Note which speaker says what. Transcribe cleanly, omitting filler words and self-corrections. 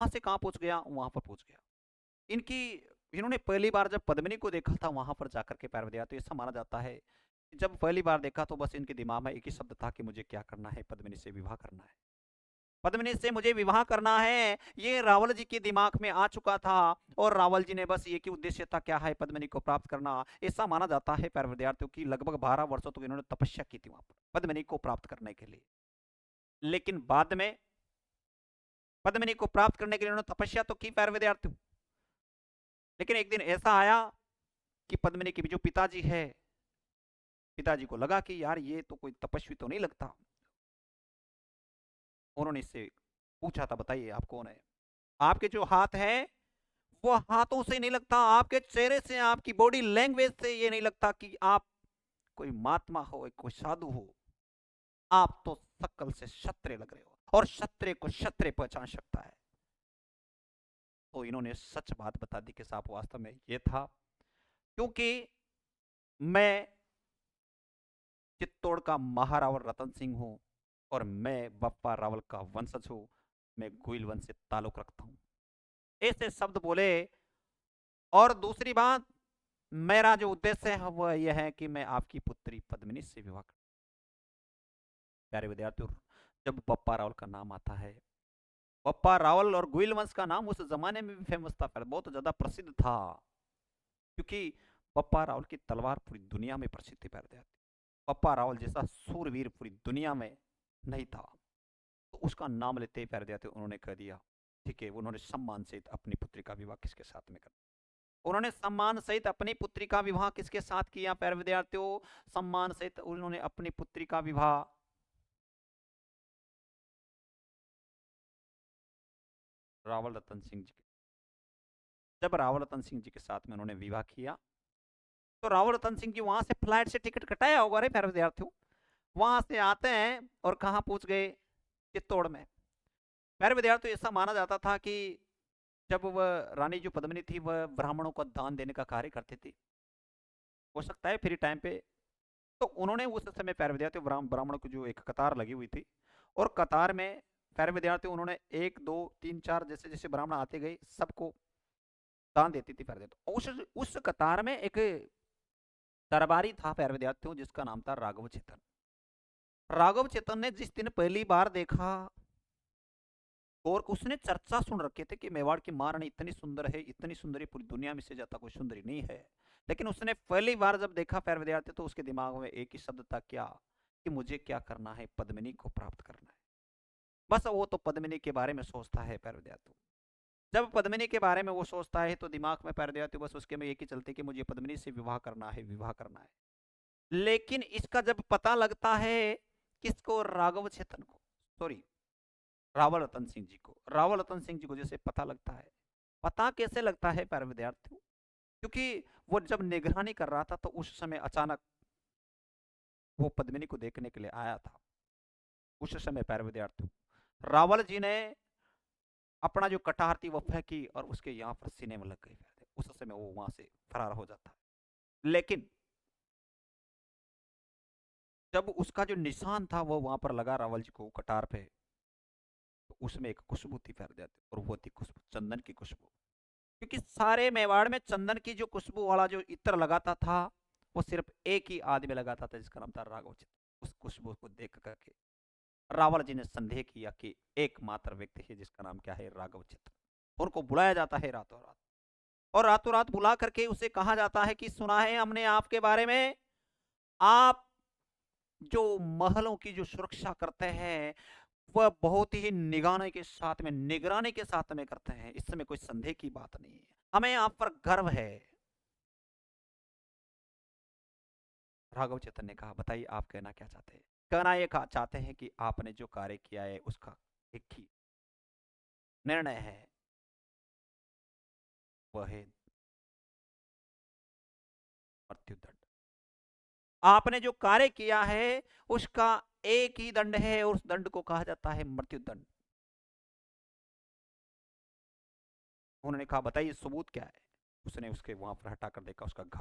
Speaker 1: वहां से कहाँ पहुंच गया, वहां पर पहुंच गया। इनकी इन्होंने पहली बार जब पद्मिनी को देखा था वहां पर जाकर के पैर दिया, तो ऐसा माना जाता है कि जब पहली बार देखा तो बस इनके दिमाग में एक ही शब्द था कि मुझे क्या करना है, पद्मिनी से विवाह करना है, पद्मिनी से मुझे विवाह करना है। ये रावल जी के दिमाग में आ चुका था, और रावल जी ने बस एक ही उद्देश्य था, क्या है, पद्मिनी को प्राप्त करना। ऐसा माना जाता है प्यारे विद्यार्थियों की लगभग 12 वर्षों तक इन्होंने तपस्या की थी वहां पर पद्मिनी को प्राप्त करने के लिए। लेकिन बाद में पद्मिनी को प्राप्त करने के लिए उन्होंने तपस्या तो की प्यारे विद्यार्थियों, लेकिन एक दिन ऐसा आया कि पद्मिनी के जो पिताजी है, पिताजी को लगा कि यार ये तो कोई तपस्वी तो नहीं लगता। उन्होंने इससे पूछा था, बताइए आप कौन है, आपके जो हाथ है वो हाथों से नहीं लगता, आपके चेहरे से, आपकी बॉडी लैंग्वेज से ये नहीं लगता कि आप कोई महात्मा हो, कोई साधु हो। आप तो शक्ल से क्षत्रिय लग रहे हो, और क्षत्रिय को क्षत्रिय पहचान सकता है। तो इन्होंने सच बात बता दी कि साहब वास्तव में ये था, क्योंकि मैं चित्तौड़ का महारावल रतन सिंह हूं, और मैं बप्पा रावल का वंशज हूं, मैं गोइल वंश से ताल्लुक रखता हूं। ऐसे शब्द बोले। और दूसरी बात, मेरा जो उद्देश्य है वह यह है कि मैं आपकी पुत्री पद्मिनी से विवाह कर। प्यारे विद्यार्थियों, जब बप्पा रावल का नाम आता है, बप्पा रावल और गोइल वंश का नाम उस जमाने में भी फेमस था, बहुत ज्यादा प्रसिद्ध था, क्योंकि बप्पा रावल की तलवार पूरी दुनिया में प्रसिद्ध थी। प्यारे विद्यार्थी, बप्पा रावल जैसा सूरवीर पूरी दुनिया में नहीं था। तो उसका नाम लेते ही प्यारे विद्यार्थी उन्होंने कह दिया, ठीक है, उन्होंने सम्मान सहित अपनी पुत्री का विवाह किसके साथ में कर, उन्होंने सम्मान सहित अपनी पुत्री का विवाह किसके साथ किया प्यारे विद्यार्थियों, सम्मान सहित उन्होंने अपनी पुत्री का विवाह रावल रतन सिंह जी, जब रावल रतन सिंह जी के साथ में उन्होंने विवाह किया, तो रावल रतन सिंह जी वहां से फ्लाइट से टिकट कटाया होगा रे प्यारे विद्यार्थियों, वहां से आते हैं और कहां पहुंच गए, चित्तौड़ में। प्यारे विद्यार्थियों, ऐसा माना जाता था कि जब वह रानी जो पद्मिनी थी वह ब्राह्मणों को दान देने का कार्य करती थी, हो सकता है फ्री टाइम पे, तो उन्होंने उस समय प्यारे विद्यार्थियों ब्राह्मणों की जो एक कतार लगी हुई थी, और कतार में प्यारे विद्यार्थियों उन्होंने एक दो तीन चार जैसे जैसे ब्राह्मण आते गए सबको दान देती थी प्यारे विद्यार्थियों। उस कतार में एक दरबारी था प्यारे विद्यार्थियों, जिसका नाम था राघव चेतन। राघव चेतन ने जिस दिन पहली बार देखा, और उसने चर्चा सुन रखे थे कि मेवाड़ की महारानी इतनी सुंदर है, इतनी सुंदरी पूरी दुनिया में से ज्यादा कोई सुंदरी नहीं है, लेकिन उसने पहली बार जब देखा प्यारे विद्यार्थी, तो उसके दिमाग में एक ही शब्द था, क्या, कि मुझे क्या करना है, पद्मिनी को प्राप्त करना है। बस वो तो पद्मिनी के बारे में सोचता है प्यारे विद्यार्थी। जब पद्मिनी के बारे में वो सोचता है तो दिमाग में प्यारे विद्यार्थी बस उसके में एक ही चलते कि मुझे पद्मिनी से विवाह करना है, विवाह करना है। लेकिन इसका जब पता लगता है, किसको, राघव चेतन को, सॉरी, रावल रतन सिंह जी को, रावल रतन सिंह जी को जैसे पता लगता है, पता कैसे लगता है प्यारे विद्यार्थियों, क्योंकि वो जब निगरानी कर रहा था तो उस समय अचानक वो पद्मिनी को देखने के लिए आया था। उस समय प्यारे विद्यार्थियों रावल जी ने अपना जो कटार थी वो फेंकी, और उसके यहाँ पर सीने में लग गई। उस समय वो वहां से फरार हो जाता है। लेकिन जब उसका जो निशान था वो वहां पर लगा रावल जी को कटार पे, तो उसमें एक खुशबू थी प्यारे विद्यार्थी, और वो थी खुशबू, चंदन की खुशबू। क्योंकि सारे मेवाड़ में चंदन की जो खुशबू वाला जो इत्र लगाता था, वो सिर्फ एक ही आदमी लगाता था, जिसका नाम था राघव चित्र। उस खुशबू को देख करके रावल जी ने संदेह किया कि एकमात्र व्यक्ति है जिसका नाम क्या है, राघव चित्र। उनको बुलाया जाता है रातों रात, और रातों रात बुला करके उसे कहा जाता है कि सुना है हमने आपके बारे में, आप जो महलों की जो सुरक्षा करते हैं वह बहुत ही निगरानी के साथ में करते हैं, इसमें कोई संदेह की बात नहीं है, हमें आप पर गर्व है। राघव चेतन ने कहा, बताइए आप कहना क्या चाहते हैं। कहना ये चाहते हैं कि आपने जो कार्य किया है उसका एक ही निर्णय है, वह है मृत्युदंड। आपने जो कार्य किया है उसका एक ही दंड है, और उस दंड को कहा जाता है मृत्युदंड। उन्होंने कहा, बताइए सबूत क्या है। उसने उसके वहां पर हटा कर देखा, उसका घाव